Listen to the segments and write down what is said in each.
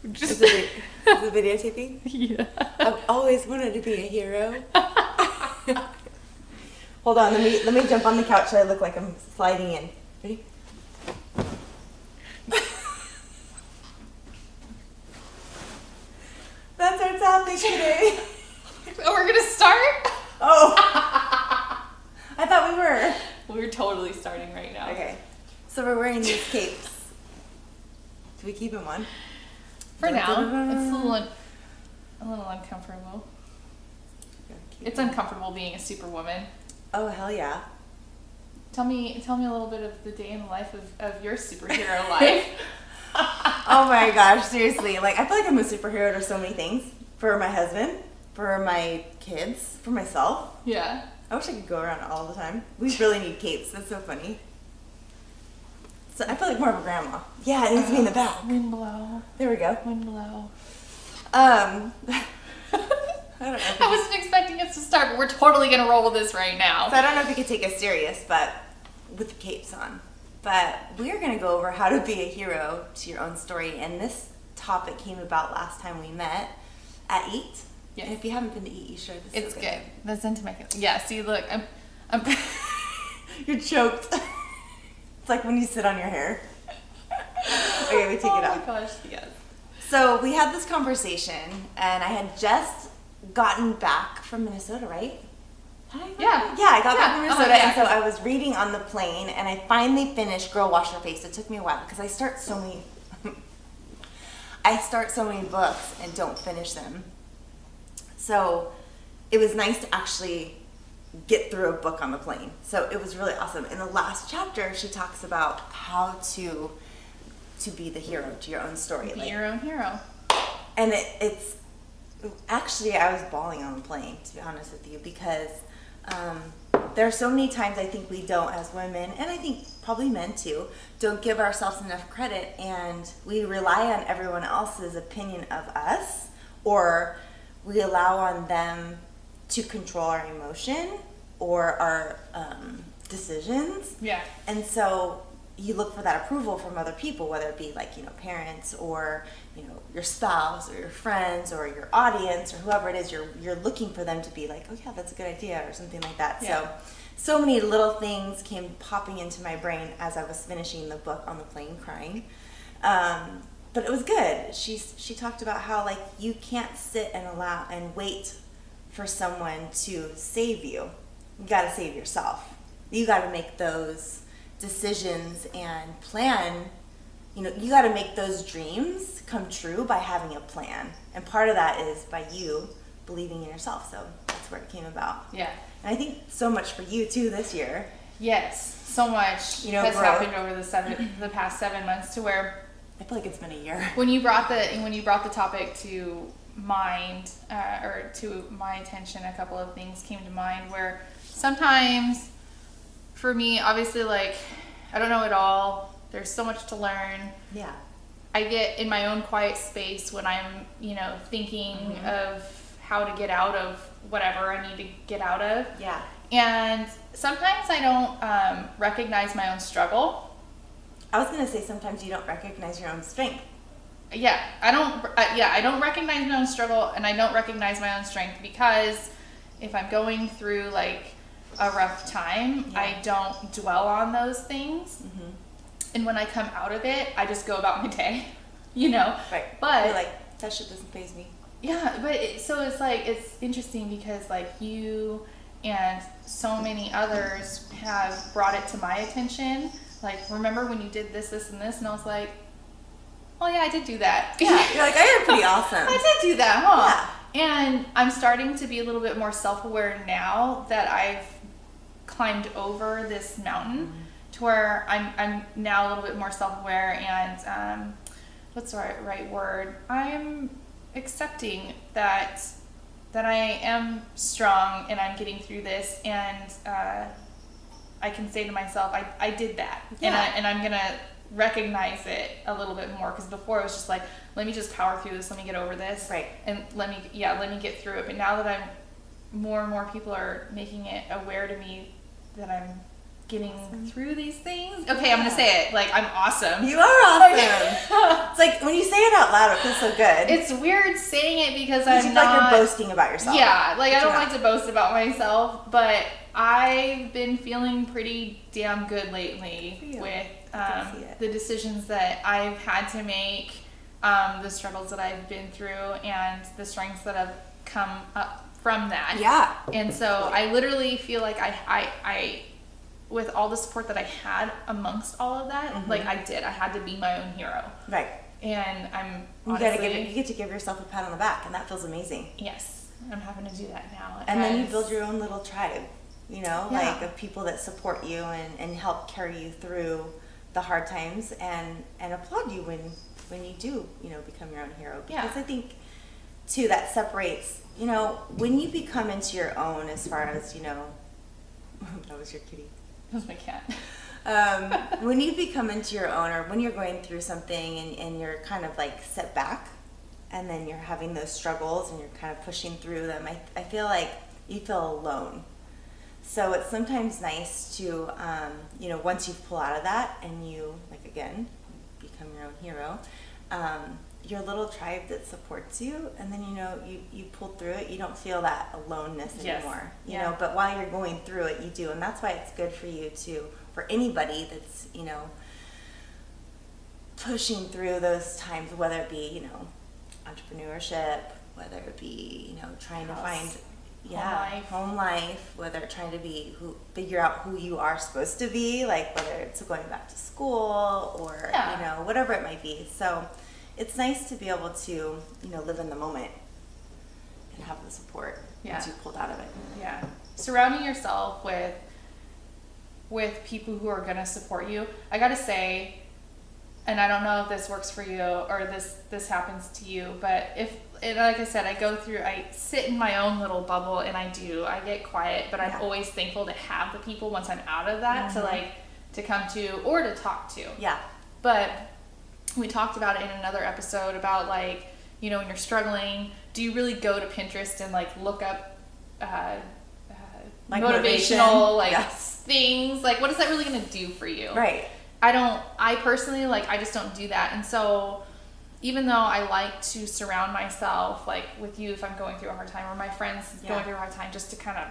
Is it videotaping? Yeah. I've always wanted to be a hero. Hold on, let me jump on the couch so I look like I'm sliding in. Ready? That's our topic today. Oh, we're gonna start? Oh. I thought we were. We're totally starting right now. Okay. So we're wearing these capes. Do we keep them on? For now, it's a little uncomfortable. It's uncomfortable being a superwoman. Oh, hell yeah. Tell me a little bit of the day in the life of your superhero life. Oh my gosh, seriously. Like, I feel like I'm a superhero to so many things. For my husband, for my kids, for myself. Yeah. I wish I could go around all the time. We really need capes. That's so funny. So I feel like more of a grandma. Yeah, it needs to be in the back. Wind blow. There we go. Wind blow. I don't know. I wasn't expecting us to start, but we're totally gonna roll with this right now. So I don't know if you could take us serious, but with the capes on. But we're gonna go over how to be a hero to your own story, and this topic came about last time we met at Eat. Yes. And if you haven't been to Eat, you should. This It's good. That's into my yeah. See, look, I'm You're choked. It's like when you sit on your hair. Okay, we take it off. Oh my gosh, yes. So we had this conversation, and I had just gotten back from Minnesota, right? Yeah. Yeah, I got back from Minnesota, yeah. and so I was reading on the plane, and I finally finished Girl Wash Your Face. It took me a while because I start so many books and don't finish them. So it was nice to actually get through a book on the plane. So it was really awesome. In the last chapter, she talks about how to be the hero to your own story. Be your own hero. And it's actually, I was bawling on the plane, to be honest with you, because there are so many times I think we don't, as women, and I think probably men too, don't give ourselves enough credit, and we rely on everyone else's opinion of us, or we allow on them to control our emotion or our decisions. Yeah. And so you look for that approval from other people, whether it be like, parents or, your spouse or your friends or your audience or whoever it is, you're looking for them to be like, oh yeah, that's a good idea or something like that. Yeah. So many little things came popping into my brain as I was finishing the book on the plane crying. But it was good. She talked about how like you can't sit and allow and wait for someone to save you. You got to save yourself. You got to make those decisions and plan. You got to make those dreams come true by having a plan. And part of that is by you believing in yourself. So that's where it came about. Yeah. And I think so much for you too this year. Yes, so much has growth. happened over the past 7 months to where I feel like it's been a year. when you brought the topic to mind or to my attention, a couple of things came to mind where sometimes for me, obviously, like, I don't know it all. There's so much to learn. Yeah. I get in my own quiet space when I'm, thinking of how to get out of whatever I need to get out of. Yeah. And sometimes I don't recognize my own struggle. I was going to say sometimes you don't recognize your own strength. Yeah, I don't recognize my own struggle, and I don't recognize my own strength because if I'm going through like a rough time, I don't dwell on those things. Mm-hmm. And when I come out of it, I just go about my day, Right. But you're like, that shit doesn't faze me. Yeah, but it's interesting because like you and so many others have brought it to my attention. Like, remember when you did this, and this? And I was like, oh yeah, I did do that. Yeah, you're like, I am pretty awesome. I did do that, huh? Yeah. And I'm starting to be a little bit more self-aware now that I've climbed over this mountain to where I'm now a little bit more self-aware and what's the right word? I'm accepting that I am strong and I'm getting through this, and I can say to myself, I did that. Yeah. And I'm gonna recognize it a little bit more, because before it was just like, let me just power through this, let me get over this, right, and let me get through it. But now that more and more people are making it aware to me that I'm getting through these things. Okay, I'm gonna say it. Like, I'm awesome. You are awesome. It's like when you say it out loud, it feels so good. It's weird saying it because you feel like you're boasting about yourself. Yeah, like I don't like to boast about myself, but I've been feeling pretty damn good lately with the decisions that I've had to make, the struggles that I've been through, and the strengths that have come up from that. Yeah. And so I literally feel like I with all the support that I had amongst all of that, like I had to be my own hero. Right. And you get to give yourself a pat on the back, and that feels amazing. Yes, I'm having to do that now. And then you build your own little tribe, like of people that support you and help carry you through the hard times and applaud you when you do, become your own hero. Because I think too, that separates, when you become into your own, as far as, that was your kitty. That was my cat. When you become into your own, or when you're going through something and you're kind of like set back, and then you're having those struggles and you're kind of pushing through them, I feel like you feel alone. So it's sometimes nice to, once you pull out of that and you, like, again, become your own hero, your little tribe that supports you, and then you pull through it, you don't feel that aloneness anymore. You know, but while you're going through it, you do, and that's why it's good for you for anybody that's pushing through those times, whether it be entrepreneurship, whether it be trying to find home life, whether trying to figure out who you are supposed to be, like whether it's going back to school or whatever it might be. So it's nice to be able to, live in the moment and have the support once you pulled out of it. Yeah. Surrounding yourself with people who are going to support you. I got to say, and I don't know if this works for you or this happens to you, but like I said, I sit in my own little bubble, and I get quiet, but I'm always thankful to have the people once I'm out of that to come to or to talk to. Yeah. But we talked about it in another episode about when you're struggling, do you really go to Pinterest and look up motivational things? What is that really going to do for you? Right. I personally I just don't do that. And so even though I like to surround myself with you if I'm going through a hard time, or my friends going through a hard time, just to kind of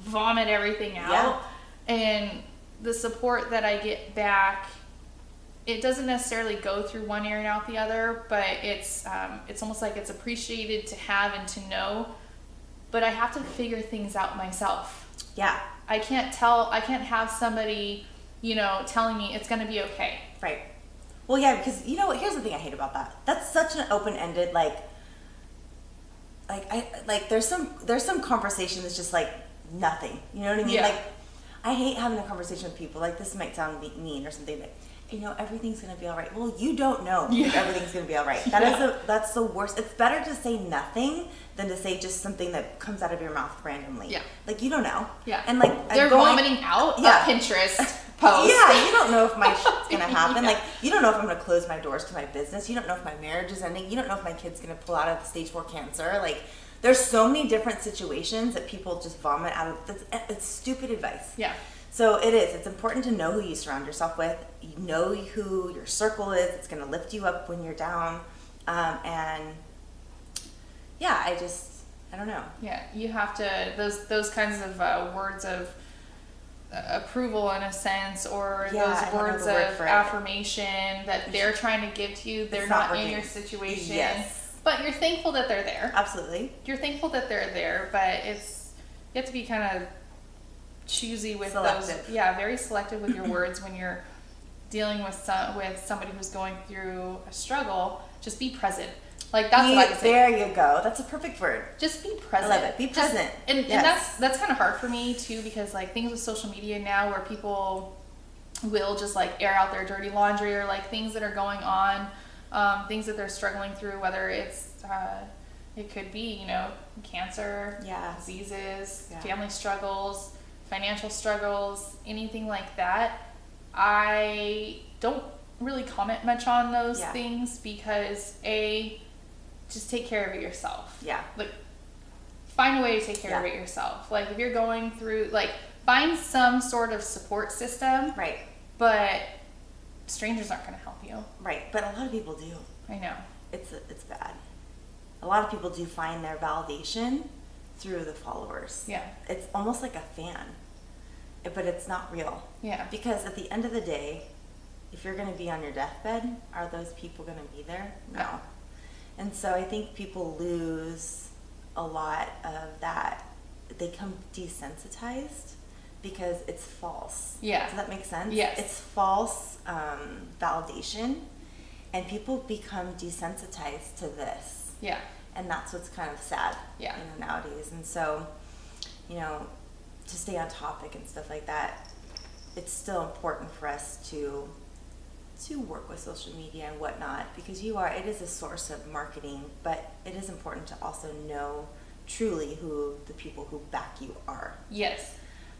vomit everything out, and the support that I get back, it doesn't necessarily go through one ear and out the other, but it's almost like it's appreciated to have and to know, but I have to figure things out myself. Yeah. I can't have somebody, telling me it's going to be okay. Right. Well, yeah, because here's the thing I hate about that. That's such an open-ended, there's some conversation that's just nothing. You know what I mean? Yeah. I hate having a conversation with people. This might sound mean or something, but everything's gonna be all right. Well, you don't know if everything's gonna be all right. That's the worst. It's better to say nothing than to say just something that comes out of your mouth randomly. Yeah. You don't know. Yeah. And they're vomiting out a Pinterest post. Yeah, you don't know if my shit's gonna happen. You don't know if I'm gonna close my doors to my business. You don't know if my marriage is ending. You don't know if my kid's gonna pull out of stage 4 cancer. There's so many different situations that people just vomit out of. It's stupid advice. Yeah. So it is. It's important to know who you surround yourself with. You know who your circle is. It's going to lift you up when you're down. I don't know. Yeah, you have to, those kinds of words of approval in a sense, or those words of affirmation that they're trying to give to you. They're not in your situation. Yes. But you're thankful that they're there. Absolutely. You're thankful that they're there, but you have to be kind of choosy with selective. Those. Yeah, very selective with your words when you're dealing with somebody who's going through a struggle. Just be present. That's what I would say. There you go. That's a perfect word. Just be present. I love it. Be present. And that's kind of hard for me too, because things with social media now, where people will just air out their dirty laundry, or things that are going on, things that they're struggling through, whether it's it could be cancer, diseases, family struggles, financial struggles, anything like that. I don't really comment much on those things, because just take care of it yourself. Yeah. Find a way to take care of it yourself. If you're going through, find some sort of support system. Right. But strangers aren't going to help you. Right. But a lot of people do. I know. It's bad. A lot of people do find their validation through the followers. Yeah. It's almost like a fan, but it's not real. Yeah. Because at the end of the day, if you're going to be on your deathbed, are those people going to be there? No. No. And so I think people lose a lot of that. They come desensitized because it's false. Yeah. Does that make sense? Yes. It's false validation, and people become desensitized to this. Yeah. And that's what's kind of sad, Yeah. Nowadays. And so, to stay on topic and stuff like that, it's still important for us to work with social media and whatnot, because it is a source of marketing, but it is important to also know truly who the people who back you are. Yes.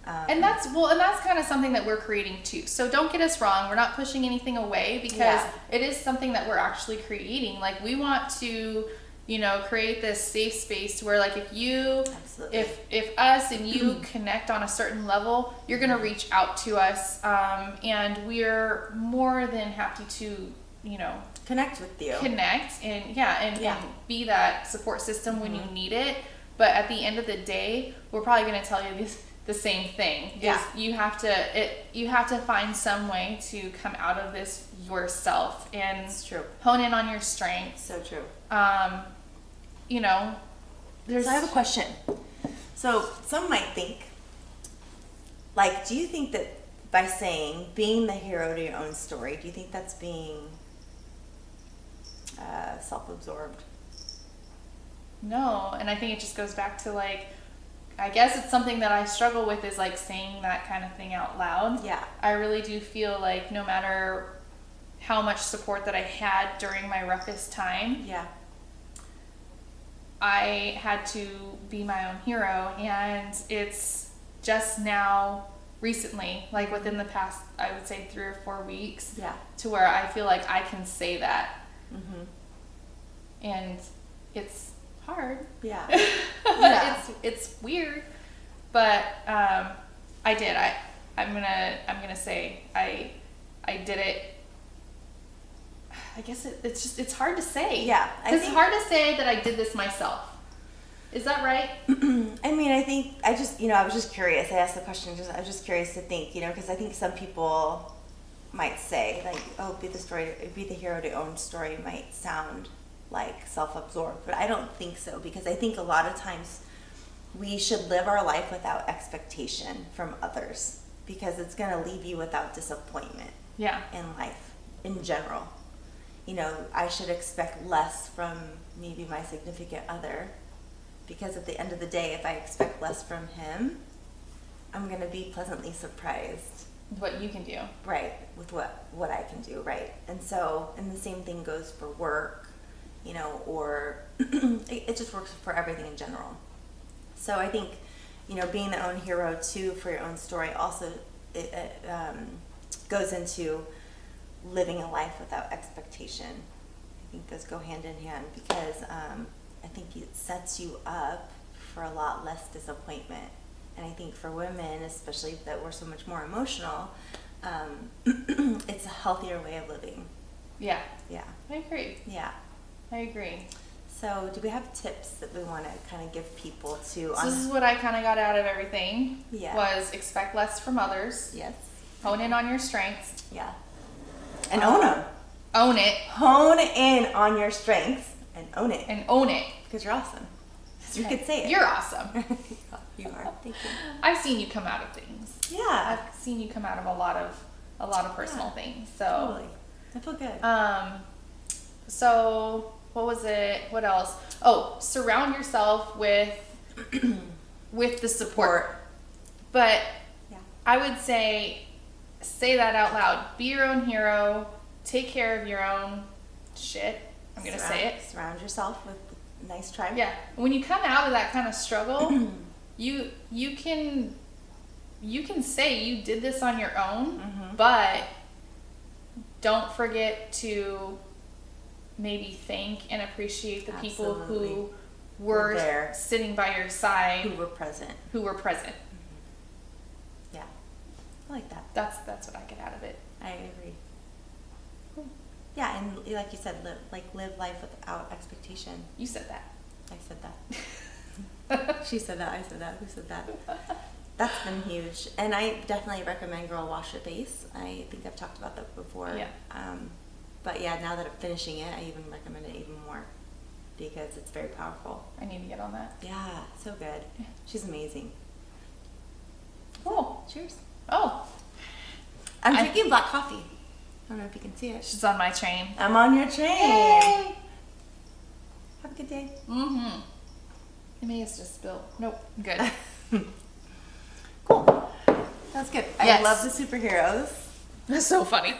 And that's kind of something that we're creating too. So don't get us wrong. We're not pushing anything away, because it is something that we're actually creating. Like, we want to, create this safe space where, like, if us and you connect on a certain level, you're going to reach out to us. And we're more than happy to, connect with you. And be that support system when you need it. But at the end of the day, we're probably going to tell you the same thing. Yeah. You have to find some way to come out of this yourself and It's true. hone in on your strengths. So true. There's. So I have a question. So some might think, like, do you think that by saying being the hero to your own story, do you think that's being self-absorbed? No, and I think it just goes back to, like, I guess it's something that I struggle with, is like saying that kind of thing out loud. Yeah. I really do feel like no matter how much support that I had during my roughest time, Yeah. I had to be my own hero. And it's just now recently, like within the past, I would say 3 or 4 weeks, Yeah. to where I feel like I can say that. Mm-hmm. And it's hard. Yeah. Yeah. It's weird, but I did. I'm gonna say I did it. I guess it's hard to say. Yeah, It's hard to say that I did this myself. Is that right? I mean, I think I was just curious. I asked the question. I was just curious to think, because I think some people might say, like, oh, be the hero to your own story might sound like self-absorbed, but I don't think so, because I think a lot of times we should live our life without expectation from others, because it's going to leave you without disappointment. Yeah. In life in general. I should expect less from maybe my significant other, because at the end of the day, if I expect less from him, I'm going to be pleasantly surprised. What you can do. Right, with what I can do, right. And the same thing goes for work, or it just works for everything in general. So I think, being the own hero too for your own story also it goes into living a life without expectation. I think those go hand in hand, because I think it sets you up for a lot less disappointment. And I think for women, especially that we're so much more emotional, it's a healthier way of living. Yeah. Yeah. I agree. Yeah. I agree. So do we have tips that we want to kind of give people to? So this is what I kind of got out of everything. Yeah. Was expect less from others. Yes. Hone in on your strengths. Yeah. And own them. Own it. Hone in on your strengths and own it. And own it. Because you're awesome. You could say it. You're awesome. You are. Thank you. I've seen you come out of things. Yeah. I've seen you come out of a lot of personal things. So Totally. I feel good. So what was it? What else? Oh, surround yourself with the support. But Yeah. I would say that out loud. Be your own hero. Take care of your own shit. I'm gonna say it. Surround yourself with a nice tribe. Yeah. When you come out of that kind of struggle, you can say you did this on your own, but don't forget to maybe thank and appreciate the people who were there, sitting by your side, who were present. I like that. That's what I get out of it. I agree. Cool. Yeah, and like you said, live life without expectation. You said that. I said that. She said that. I said that. Who said that? That's been huge, and I definitely recommend Girl Wash Your Face. I think I've talked about that before. Yeah. But yeah, now that I'm finishing it, I even recommend it even more because it's very powerful. I need to get on that. Yeah, so good. Yeah. She's amazing. Cool. Cheers. Oh, I'm drinking black coffee. I don't know if you can see it. she's on my train. I'm on your train. Yay! Have a good day. Mm-hmm. It may have just spilled. Nope. Good. Cool. That's good. Yes. I love the superheroes. That's so funny.